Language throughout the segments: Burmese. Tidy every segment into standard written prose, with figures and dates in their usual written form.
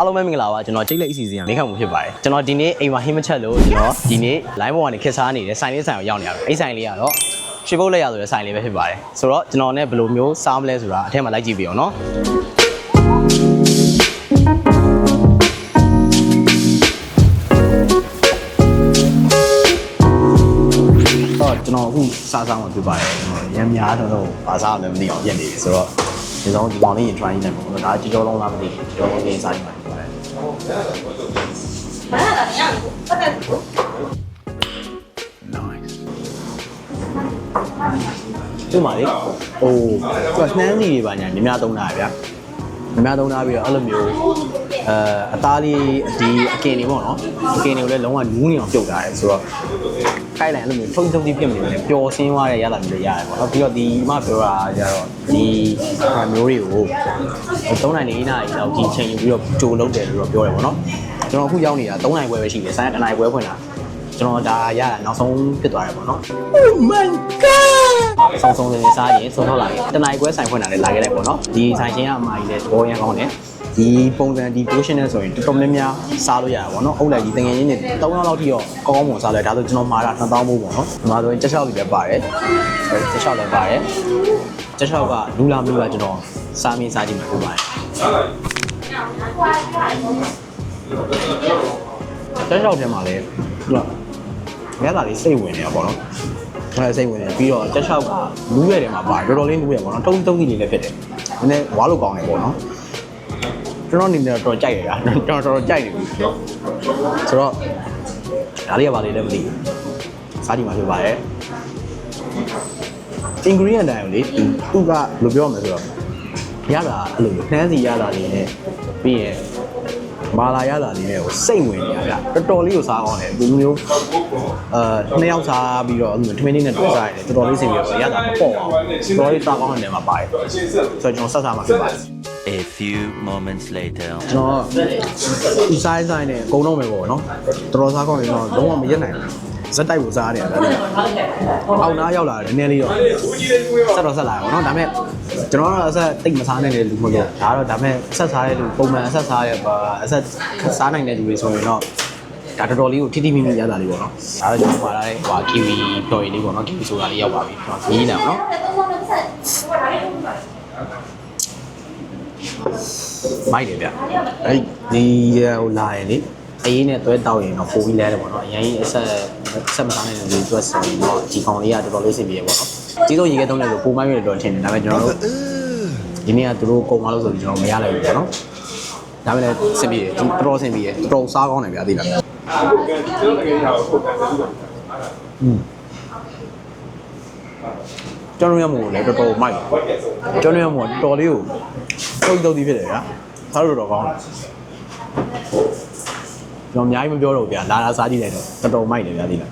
အားလုံးပဲမင်္ဂလာပါကျွန်တော်ကျိတ်လက်အစီအစဉ်မိခံမှုဖြစ်ပါတယ်ကျွန်တော်ဒီနေ့အိမ်မှာဟင်းမချက်လို့ကျွန်တော်ဒီနေ့ line ပေါ်ကနေခက်စားနေတဲ့ဆိုင်လေးဆိုင်ကိုရောက်နေရတယ်အဲ့ဆိုင်လေးကတော့ရွှေဘုတ်လက်ရဆိုတဲ့ဆိုင်လေးပဲဖြစ်ပါတယ်ဆိုတော့ကျွန်တော်နဲ့ဘယ်လိုမျိုးစားမလဲဆိုတာအထက်မှာလိုက်ကြည့်ပြအောင်နော်ကျွန်တော်အခုစားစားမှာဖြစ်ပါတယ်ရမ်းများတော့ဘာစားမှမသိအောင်ပြက်နေပြီဆိုတော့ဒီဆုံးဒီကောင်လေးရင် try နေတယ်ပေါ့နော်ဒါကြောလုံးလားမသိဘူးကြောလုံးလေးစားနေမှာဖြစ်ပါတယ်ဒီမှာလေဟိုသူကနှမ်းစီတွေပါညာညီမသုံးတာဗျာညီမသုံးတာပြီးတော့အဲ့လိုမျိုးအသားလေးဒီအကင်တွေပေါ့နော်အကင်တွေကိုလည်းလုံးဝနူးနေအောင်ပြုတ်ထားတယ်ဆိုတော့ခိုက်လိုက်အဲ့လိုမျိုးထုံထုံတိပြစ်နေတယ်ပျော်စင်းသွားတဲ့ရလာမျိုးတွေရတယ်ပေါ့နော်ပြီးတော့ဒီမှပြောတာကြတော့ဒီမျိုးတွေကို3နိုင်နေနာရီလောက်ဒီချိန်ယူပြီးတော့ကြိုလုပ်တယ်လို့ပြောတယ်ပေါ့နော်ကျွန်တော်အခုရောက်နေတာ3နိုင်ပွဲပဲရှိတယ်ဆိုင်က1နိုင်ပွဲဖွင့်တာကျွန်တော်ဒါရတာနောက်ဆုံးဖြစ်သွားတယ်ပေါ့နော် Oh my god ဆောင်းဆုံးနေစားရင်ဆုံးတော့လာတယ်1နိုင်ပွဲဆိုင်ဖွင့်တာလည်းလာခဲ့တယ်ပေါ့နော်ဒီဆိုင်ချင်းကအမကြီးလည်းသဘောရမ်းကောင်းတယ်ဒီပုံစံဒီ portion နဲ့ဆိုရင်တော်တော်များများစားလို့ရတာပေါ့နော်အုပ်လိုက်ကြီးတငယ်ချင်းတွေ3ယောက်လောက်ထိတော့ကောင်းကောင်းမွန်စားလဲဒါဆိုကျွန်တော်မှာတာ2000မို့ပေါ့နော်ဒီမှာဆိုရင်ချက်ချောက်တွေလည်းပါတယ်ချက်ချောက်လည်းပါတယ်ချက်ချောက်ကလူလာမျိုးကကျွန်တော်စားမင်းစားကြည့်မှာဖြစ်ပါတယ်ချက်ချောက်ထဲမှာလည်းမြတ်တာလေးစိတ်ဝင်နေတာပေါ့နော်အဲ့စိတ်ဝင်နေပြီးတော့ချက်ချောက်ကလူးရဲထဲမှာပါတယ်တော်တော်လေးလူးရဲပေါ့နော်တုံးစီလေးလည်းဖြစ်တယ်နည်းနည်းဝါလို့ကောင်းတယ်ပေါ့နော်ကျွန်တော်အနေနဲ့တော့ကြိုက်ရတာကျွန်တော်တော်ကြိုက်နေပြီဆိုတော့ဒါလေးကဘာလေးလဲမသိဘူးစားကြည့်မှာဖြစ်ပါတယ် ingredient တိုင်းကိုလေသူကဘယ်လိုပြောမလဲဆိုတော့ရတာအဲ့လိုနှမ်းစီရတာလေးနဲ့ပြီးရင်မာလာရတာလေးနဲ့ကိုစိတ်ဝင်နေရဗျတော်တော်လေးကိုစားကောင်းတယ်ဒီမျိုးနှစ်ယောက်စားပြီးတော့ထမင်းလေးနဲ့တွေ့စားရတယ်တော်တော်လေးစိတ်ပြီးတော့ရတာမပေါ့အောင်တော်တော်လေးစားကောင်းတဲ့နေရာမှာပါတယ်ဆိုတော့ကျွန်တော်ဆက်စားမှာဖြစ်ပါတယ် A few moments later ကျွန်တော်ဒီဆိုင်နဲ့အကုန်လုံးပဲပေါ့နော်တော်တော်စားကောင်းတယ်ကျွန်တော်လုံးဝမရက်နိုင်ဘူးဇက်တိုက်ကိုစားရတယ်ဗျအောက်နားရောက်လာတယ်နည်းနည်းလေးတော့ဆက်လာရပါတော့ဒါပေမဲ့ကျွန်တော်ကတော့အဆက်တိတ်မစားနိုင်တဲ့လူမဟုတ်တော့ဒါတော့ဒါပေမဲ့ဆက်စားတဲ့လူပုံမှန်အဆက်စားရပါအဆက်စားနိုင်တဲ့လူတွေဆိုရင်တော့ဒါတော်တော်လေးကိုထိထိမိမိရတာလေးပေါ့နော်ဒါတော့ကျွန်တော်ပါလာတဲ့ဟိုကီဝီတော်ရည်လေးပေါ့နော်ကီဝီဆိုတာလေးရောက်ပါပြီကျွန်တော်ကြီးနေအောင်နော်မိုက်တယ်ဗျအဲ့ဒီဟိုလာရင်လေအရင်နဲ့တွဲတောက်ရင်တော့ပိုပြီးလဲတယ်ပေါ့နော်အရင်အဆက်မစားနိုင်တဲ့လူတွေဆိုရင်တော့ဒီကောင်လေးကတော်တော်လေးစင်ပြေပေါ့နော်ကြီးတော့ရေခဲတုံးလဲဆိုပိုမိုက်ရတော့ထင်တယ်ဒါပေမဲ့ကျွန်တော်တို့ဒီနေ့ကသူတို့ကုန်သွားလို့ဆိုပြီးကျွန်တော်မရလိုက်ဘူးပေါ့နော်ဒါပေမဲ့စင်ပြေတယ်တော်တော်စင်ပြေတယ်တော်တော်စားကောင်းတယ်ဗျာသိလားကျွန်တော်ရမို့လည်းတော်တော်မိုက်ကျွန်တော်ရမို့တော်လေးကိုတုံးပြီးဖြစ်တယ်ဗျာစားလို့တော့ကောင်းတယ်ကျွန်တော်အများကြီးမပြောတော့ဘူးဗျာလာစားကြည့်လိုက်တော့တော်တော်မိုက်တယ်ဗျာသိလား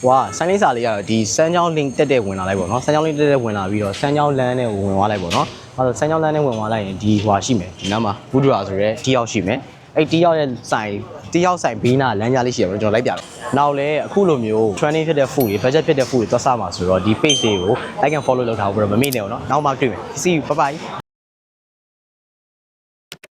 ဝါဆိုင်းလေးစာလေးကတော့ဒီစမ်းချောင်း link တက်တဲ့ဝင်လာလိုက်ပေါ့နော်စမ်းချောင်း link တက်တဲ့ဝင်လာပြီးတော့စမ်းချောင်းလမ်းနဲ့ဝင်သွားလိုက်ပေါ့နော်အဲဆိုစမ်းချောင်းလမ်းနဲ့ဝင်သွားလိုက်ရင်ဒီဟွာရှိမယ်ဒီနားမှာဘူးဒရာဆိုရဲတီရောက်ရှိမယ်အဲ့တီရောက်ရဲ့ဆိုင်တီရောက်ဆိုင်ဘေးနားလမ်းကြားလေးရှိရပါတော့ကျွန်တော်လိုက်ပြတော့နောက်လဲအခုလိုမျိုး trending ဖြစ်တဲ့ food တွေ budget ဖြစ်တဲ့ food တွေသွားစားမှာဆိုတော့ဒီ page လေးကို like and follow လုပ်ထားဖို့မမေ့နဲ့ပေါ့နော်နောက်မှတွေ့မယ် see you bye bye